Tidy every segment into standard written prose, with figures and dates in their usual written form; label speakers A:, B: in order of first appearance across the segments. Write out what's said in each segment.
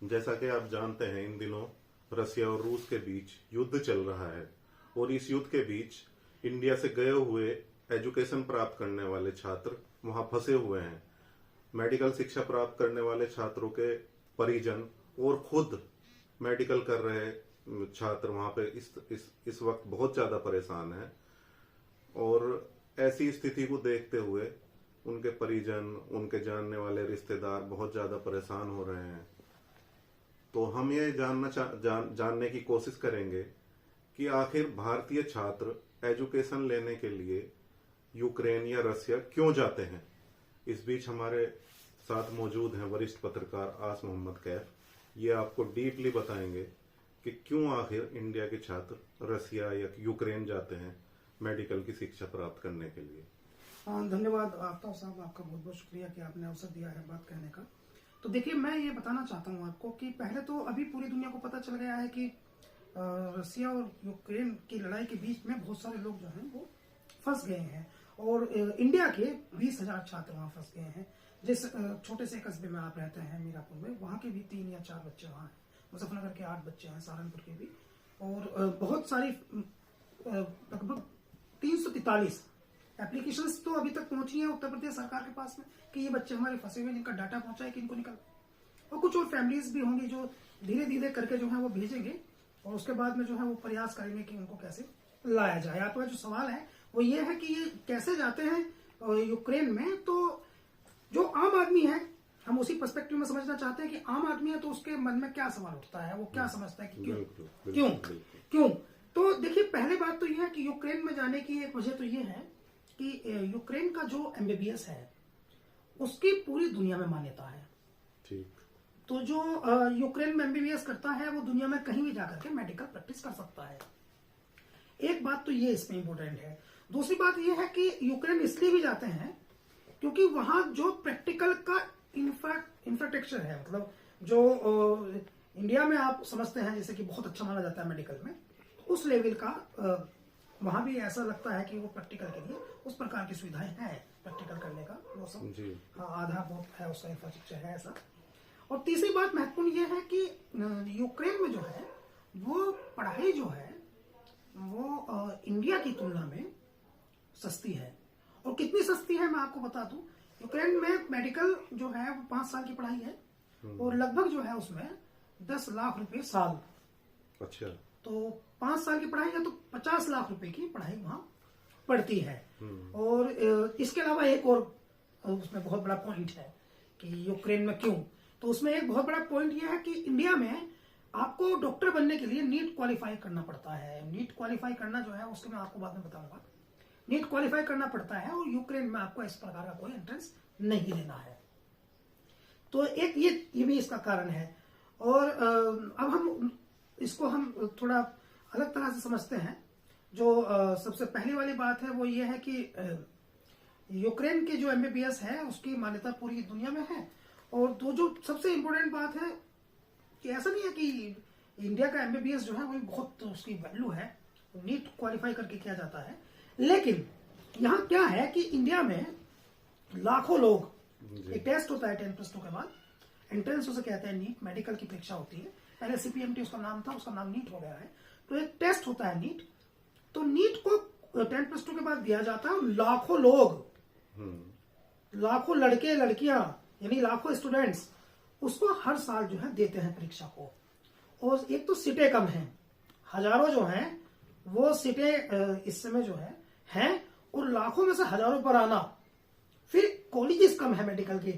A: जैसा कि आप जानते हैं, इन दिनों रसिया और रूस के बीच युद्ध चल रहा है और इस युद्ध के बीच इंडिया से गए हुए एजुकेशन प्राप्त करने वाले छात्र वहां फंसे हुए हैं। मेडिकल शिक्षा प्राप्त करने वाले छात्रों के परिजन और खुद मेडिकल कर रहे छात्र वहां पे इस वक्त बहुत ज्यादा परेशान हैं और ऐसी स्थिति को देखते हुए उनके परिजन, उनके जानने वाले रिश्तेदार बहुत ज्यादा परेशान हो रहे हैं। तो हम ये जानने की कोशिश करेंगे कि आखिर भारतीय छात्र एजुकेशन लेने के लिए यूक्रेन या रसिया क्यों जाते हैं। इस बीच हमारे साथ मौजूद हैं वरिष्ठ पत्रकार आस मोहम्मद कैफ। ये आपको डीपली बताएंगे कि क्यों आखिर इंडिया के छात्र रसिया या यूक्रेन जाते हैं मेडिकल की शिक्षा प्राप्त करने के लिए।
B: धन्यवाद आफ्ताब साहब, आपका बहुत बहुत शुक्रिया कि आपने अवसर दिया है बात कहने का। तो देखिए, मैं ये बताना चाहता हूँ आपको कि पहले तो अभी पूरी दुनिया को पता चल गया है कि रसिया और यूक्रेन की लड़ाई के बीच में बहुत सारे लोग जो हैं वो फंस गए हैं और इंडिया के 20,000 छात्र वहाँ फंस गए हैं। जिस छोटे से कस्बे में आप रहते हैं मीरापुर में, वहाँ के भी 3 या 4 बच्चे वहाँ हैं, मुजफ्फरनगर के 8 बच्चे हैं, सहारनपुर के भी, और बहुत सारी लगभग 343 एप्लीकेशंस तो अभी तक पहुंची है उत्तर प्रदेश सरकार के पास में कि ये बच्चे हमारे फंसे हुए, इनका डाटा पहुंचा है कि इनको निकल। और कुछ और फैमिलीज भी होंगी जो धीरे धीरे करके जो है वो भेजेंगे और उसके बाद में जो है वो प्रयास करेंगे कि उनको कैसे लाया जाए। आपका जो सवाल है वो ये है कि ये कैसे जाते हैं यूक्रेन में। तो जो आम आदमी है, हम उसी पर्सपेक्टिव में समझना चाहते हैं कि आम आदमी है तो उसके मन में क्या सवाल उठता है, वो क्या समझता है कि क्यों। तो देखिए, पहले बात तो यह है कि यूक्रेन में जाने की एक वजह तो ये है कि यूक्रेन का जो एमबीबीएस है उसकी पूरी दुनिया में मान्यता है। ठीक। तो जो यूक्रेन में एमबीबीएस करता है वो दुनिया में कहीं भी जाकर के मेडिकल प्रैक्टिस कर सकता है। एक बात तो ये इसमें इम्पोर्टेंट है। दूसरी बात ये है कि यूक्रेन इसलिए भी जाते हैं क्योंकि वहां जो प्रैक्टिकल का इंफ्रास्ट्रक्चर है, मतलब जो इंडिया में आप समझते हैं जैसे कि बहुत अच्छा माना जाता है मेडिकल में, उस लेवल का वहां भी ऐसा लगता है कि वो प्रैक्टिकल के लिए उस प्रकार की सुविधाएं हैं प्रैक्टिकल करने का, वो सब आधारभूत है, उसका इंफ्रास्ट्रक्चर है ऐसा। और तीसरी बात महत्वपूर्ण ये है कि यूक्रेन में जो है वो पढ़ाई जो है वो इंडिया की तुलना में सस्ती है। और कितनी सस्ती है मैं आपको बता दूं, यूक्रेन में मेडिकल जो है वो 5 साल की पढ़ाई है और लगभग जो है उसमें 10 लाख रुपए साल। अच्छा। तो 5 साल की पढ़ाई है तो 50 लाख रुपए की पढ़ाई वहां पड़ती है। और इसके अलावा एक और उसमें बहुत बड़ा पॉइंट है कि यूक्रेन में क्यों, तो उसमें एक बहुत बड़ा पॉइंट यह है कि इंडिया में आपको डॉक्टर बनने के लिए नीट क्वालिफाई करना पड़ता है। नीट क्वालिफाई करना जो है उसके मैं आपको बाद में बताऊंगा। नीट क्वालिफाई करना पड़ता है और यूक्रेन में आपको इस प्रकार का कोई एंट्रेंस नहीं देना है। तो एक ये भी इसका कारण है। और अब हम इसको हम थोड़ा अलग तरह से समझते हैं। जो सबसे पहली वाली बात है वो ये है कि यूक्रेन के जो एमबीबीएस है उसकी मान्यता पूरी दुनिया में है। और तो जो सबसे इम्पोर्टेंट बात है कि ऐसा नहीं है कि इंडिया का एमबीबीएस जो है वो बहुत उसकी वैल्यू है, नीट क्वालिफाई करके किया जाता है। लेकिन यहाँ क्या है कि इंडिया में लाखों लोग, एक टेस्ट होता है 10+2 के बाद, एंट्रेंस उसे कहते हैं नीट, मेडिकल की परीक्षा होती है। पहले सीपीएमटी उसका नाम था, उसका नाम नीट हो गया है। तो एक टेस्ट होता है नीट, तो नीट को 10+2 के बाद दिया जाता है। लाखों लोग, लाखों लड़के लड़कियां, यानी लाखों स्टूडेंट्स उसको हर साल जो है देते हैं परीक्षा को। और एक तो सीटें कम हैं, हजारों जो हैं वो सीटें इस समय जो है और लाखों में से हजारों पर आना। फिर कॉलेजेस कम है, मेडिकल की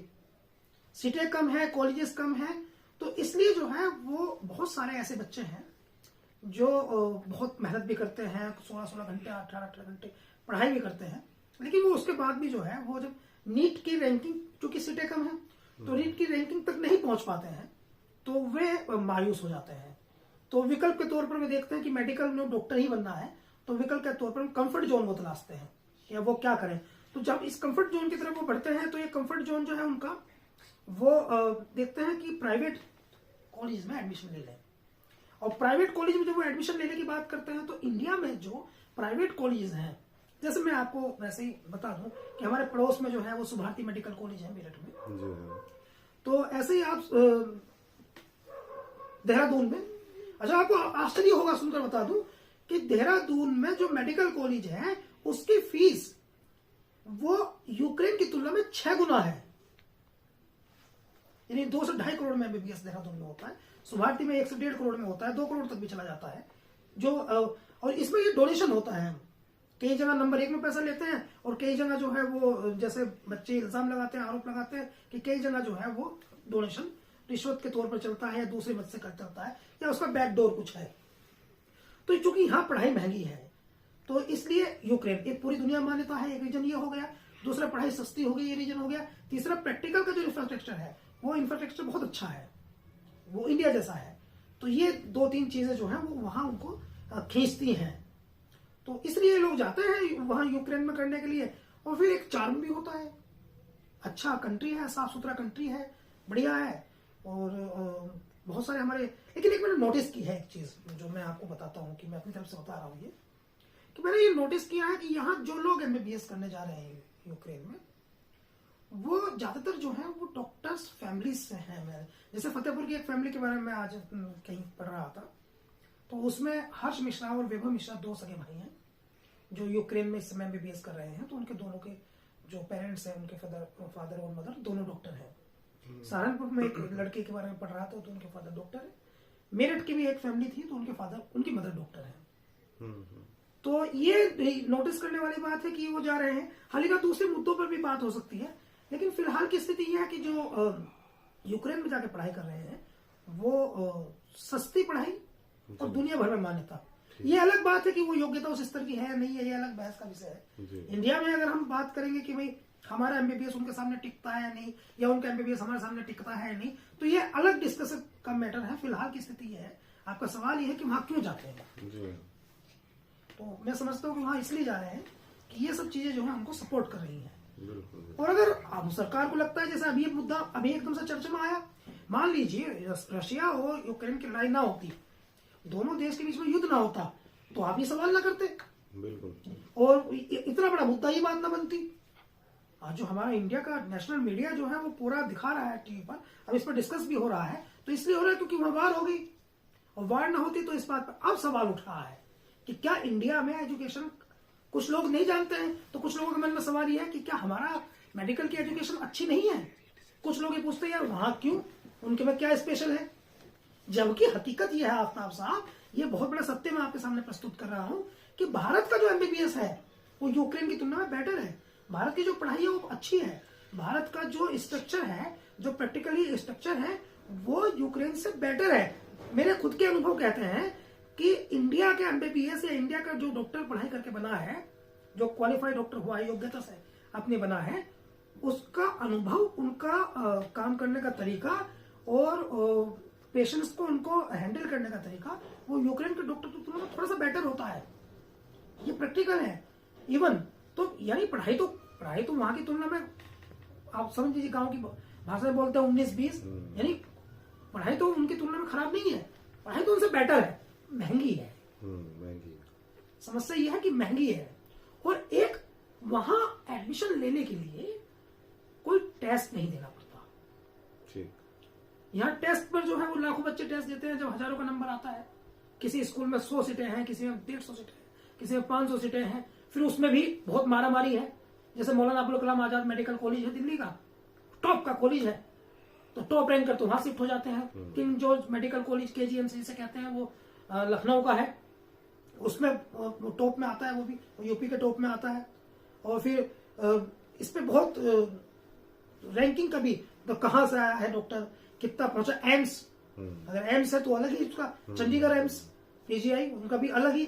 B: सीटें कम है, कॉलेजेस कम है, तो इसलिए जो है वो बहुत सारे ऐसे बच्चे हैं जो बहुत मेहनत भी करते हैं, 16-16 घंटे, 18-18 घंटे पढ़ाई भी करते हैं, लेकिन वो उसके बाद भी जो है वो जब नीट की रैंकिंग, चूंकि सीटें कम है तो नीट की रैंकिंग तक नहीं पहुंच पाते हैं, तो वे मायूस हो जाते हैं। तो विकल्प के तौर पर वे देखते हैं कि मेडिकल में डॉक्टर ही बनना है, तो विकल्प के तौर पर कंफर्ट जोन वो तलाशते हैं या वो क्या करें। तो जब इस कंफर्ट जोन की तरफ वो बढ़ते हैं तो ये कंफर्ट जोन जो है उनका, वो देखते हैं कि प्राइवेट कॉलेज में एडमिशन ले लें। और प्राइवेट कॉलेज में जब वो एडमिशन लेने की बात करते हैं तो इंडिया में जो प्राइवेट कॉलेज हैं, जैसे मैं आपको वैसे ही बता दूं कि हमारे पड़ोस में जो है वो सुभारती मेडिकल कॉलेज है मेरठ में। तो ऐसे ही आप देहरादून में। अच्छा, आपको आश्चर्य होगा सुनकर बता दूं कि देहरादून में जो मेडिकल कॉलेज है उसकी फीस वो यूक्रेन की तुलना में 6 गुना है। यानी 2 से 2.5 करोड़ में एमबीबीएस देहरादून में होता है। सुभारती में 1 से 1.5 करोड़ में होता है, 2 करोड़ तक भी चला जाता है। जो और इसमें ये डोनेशन होता है। कई जगह नंबर 1 में पैसा लेते हैं और कई जगह जो है वो, जैसे बच्चे इल्जाम लगाते हैं, आरोप लगाते हैं कि कई जगह जो है वो डोनेशन रिश्वत के तौर पर चलता है या दूसरे मत से चलता है या उसका बैकडोर कुछ है। तो चूंकि यहाँ पढ़ाई महंगी है तो इसलिए यूक्रेन, एक पूरी दुनिया मान्यता है, एक रीजन ये हो गया। दूसरा, पढ़ाई सस्ती हो गई, ये रीजन हो गया। तीसरा, प्रैक्टिकल का जो इंफ्रास्ट्रक्चर है वो इंफ्रास्ट्रक्चर बहुत अच्छा है, वो इंडिया जैसा है। तो ये 2-3 चीजें जो है वो वहां उनको खींचती हैं। तो इसलिए लोग जाते हैं वहां यूक्रेन में करने के लिए। और फिर एक चार्म भी होता है, अच्छा कंट्री है, साफ सुथरा कंट्री है, बढ़िया है। और बहुत सारे हमारे, लेकिन एक मैंने नोटिस की है एक चीज जो मैं आपको बताता हूँ कि मैं अपनी तरफ से बता रहा हूँ ये, कि मैंने ये नोटिस किया है कि यहाँ जो लोग एमबीबीएस करने जा रहे हैं यूक्रेन में, वो ज्यादातर जो है वो डॉक्टर्स फैमिलीज से हैं। मैं जैसे फतेहपुर की एक फैमिली के बारे में आज कहीं पढ़ रहा था, तो उसमें हर्ष मिश्रा और वैभव मिश्रा 2 सगे भाई हैं जो यूक्रेन में इस समय एमबीबीएस कर रहे हैं। तो उनके दोनों के जो पेरेंट्स हैं, उनके फादर और मदर दोनों डॉक्टर हैं। सहारनपुर में एक लड़के के बारे में पढ़ रहा था तो उनके फादर डॉक्टर है। मेरठ की भी एक फैमिली थी तो उनकी मदर डॉक्टर है। तो ये नोटिस करने वाली बात है कि वो जा रहे हैं। हालांकि दूसरे मुद्दों पर भी बात हो सकती है, लेकिन फिलहाल की स्थिति यह है कि जो यूक्रेन में जाके पढ़ाई कर रहे हैं वो सस्ती पढ़ाई और दुनिया भर में मान्यता। ये अलग बात है कि वो योग्यता उस स्तर की है या नहीं है, ये अलग बहस का विषय है। इंडिया में अगर हम बात करेंगे कि भाई हमारा एमबीबीएस उनके सामने टिकता है या नहीं, या उनका एमबीबीएस हमारे सामने टिकता है या नहीं, तो ये अलग डिस्कशन का मैटर है। फिलहाल की स्थिति ये है, आपका सवाल ये है कि वहां क्यों जाते हैं। तो मैं समझता हूँ कि वहां इसलिए जा रहे हैं कि ये सब चीजें जो है हमको सपोर्ट कर रही हैं। और अगर अब सरकार को लगता है, जैसे अभी एक मुद्दा अभी एकदम से चर्चा में आया, मान लीजिए रशिया और यूक्रेन की लड़ाई ना होती, दोनों देश के बीच में युद्ध ना होता, तो आप ये सवाल ना करते,
A: बिल्कुल,
B: और इतना बड़ा मुद्दा ये बात ना बनती। आज जो हमारा इंडिया का नेशनल मीडिया जो है वो पूरा दिखा रहा है टीवी पर, अब इस पर डिस्कस भी हो रहा है, तो इसलिए हो रहा है क्योंकि वहां वार हो गई, और वार ना होती तो इस बात पर अब सवाल उठ रहा है कि क्या इंडिया में एजुकेशन, कुछ लोग नहीं जानते हैं, तो कुछ लोगों के मन में सवाल यह है कि क्या हमारा मेडिकल की एजुकेशन अच्छी नहीं है। कुछ लोग ये पूछते हैं यार वहां क्यों, उनके में क्या स्पेशल है, जबकि हकीकत यह है आफ्ताब साहब, ये बहुत बड़ा सत्य मैं आपके सामने प्रस्तुत कर रहा हूं कि भारत का जो एमबीबीएस है वो यूक्रेन की तुलना में बेटर है। भारत की जो पढ़ाई है वो अच्छी है। भारत का जो स्ट्रक्चर है, जो प्रैक्टिकली स्ट्रक्चर है, वो यूक्रेन से बेटर है। मेरे खुद के अनुभव कहते हैं कि इंडिया के एमबीबीएस या इंडिया का जो डॉक्टर पढ़ाई करके बना है, जो क्वालिफाइड डॉक्टर हुआ है, योग्यता से अपने बना है, उसका अनुभव, उनका काम करने का तरीका और पेशेंट्स को उनको हैंडल करने का तरीका, वो यूक्रेन के डॉक्टर की तुलना में थोड़ा सा बेटर होता है। ये प्रैक्टिकल है इवन। तो यानी पढ़ाई तो वहां की तुलना में, आप समझ लीजिए गांव की भाषा में बोलते हैं 19-20, यानी पढ़ाई तो उनकी तुलना में खराब नहीं है, पढ़ाई तो उनसे बेटर है, महंगी है। समस्या यह है कि महंगी है। और एक वहां एडमिशन लेने के लिए कोई टेस्ट नहीं देना पड़ता।
A: ठीक,
B: यहाँ टेस्ट पर जो है वो लाखों बच्चे टेस्ट देते हैं, जब हजारों का नंबर आता है। किसी स्कूल में 100 सीटें हैं, किसी में 150 सीटें हैं, किसी में 500 सीटें हैं, फिर उसमें भी बहुत मारामारी है। जैसे मौलाना अबुल कलाम आजाद मेडिकल कॉलेज है दिल्ली का, टॉप का कॉलेज है, तो टॉप रैंकर तो वहां शिफ्ट हो जाते हैं। King George medical college KGMC से कहते हैं, वो लखनऊ का है, उसमें टॉप में आता है, वो भी यूपी के टॉप में आता है। और फिर इस पे बहुत रैंकिंग का भी, तो कहाँ से आया है डॉक्टर, कितना पहुंचा, एम्स, अगर एम्स है तो अलग ही उसका, चंडीगढ़ एम्स, PGI उनका भी अलग ही,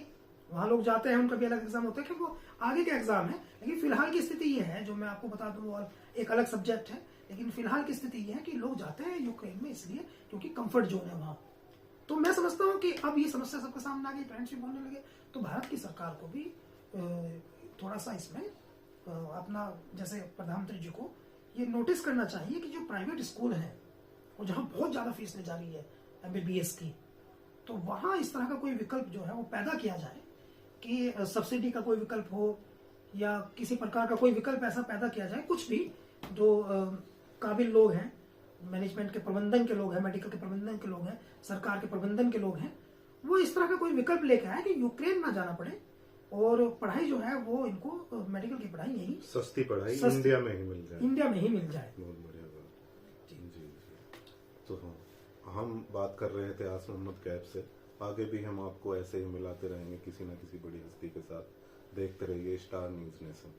B: वहां लोग जाते हैं, उनका भी अलग एग्जाम होता है क्योंकि वो आगे का एग्जाम है। लेकिन फिलहाल की स्थिति ये है, जो मैं आपको बता दूं, और एक अलग सब्जेक्ट है, लेकिन फिलहाल की स्थिति ये है कि लोग जाते हैं यूक्रेन में इसलिए क्योंकि कंफर्ट जोन है वहां। तो मैं समझता हूँ कि अब ये समस्या सबके सामने आ गई, पेरेंट्स भी बोलने लगे, तो भारत की सरकार को भी थोड़ा सा इसमें अपना, जैसे प्रधानमंत्री जी को ये नोटिस करना चाहिए कि जो प्राइवेट स्कूल है और जहां बहुत ज्यादा फीस ले जा रही है एमबीबीएस की, तो वहां इस तरह का कोई विकल्प जो है वो पैदा किया जाए कि सब्सिडी का कोई विकल्प हो या किसी प्रकार का कोई विकल्प ऐसा पैदा किया जाए, कुछ भी जो काबिल लोग हैं मैनेजमेंट के प्रबंधन के लोग हैं, मेडिकल के प्रबंधन के लोग हैं, सरकार के प्रबंधन के लोग हैं, वो इस तरह का कोई विकल्प लेके आए कि यूक्रेन ना जाना पड़े और पढ़ाई जो है वो इनको मेडिकल की पढ़ाई यही
A: सस्ती पढ़ाई इंडिया में ही मिल जाए। बहुत बढ़िया बात। जी। तो हम बात कर रहे थे आस मोहम्मद कैफ से। आगे भी हम आपको ऐसे ही मिलाते रहेंगे किसी न किसी बड़ी हस्ती के साथ। देखते रहिए स्टार न्यूज़ नेशन।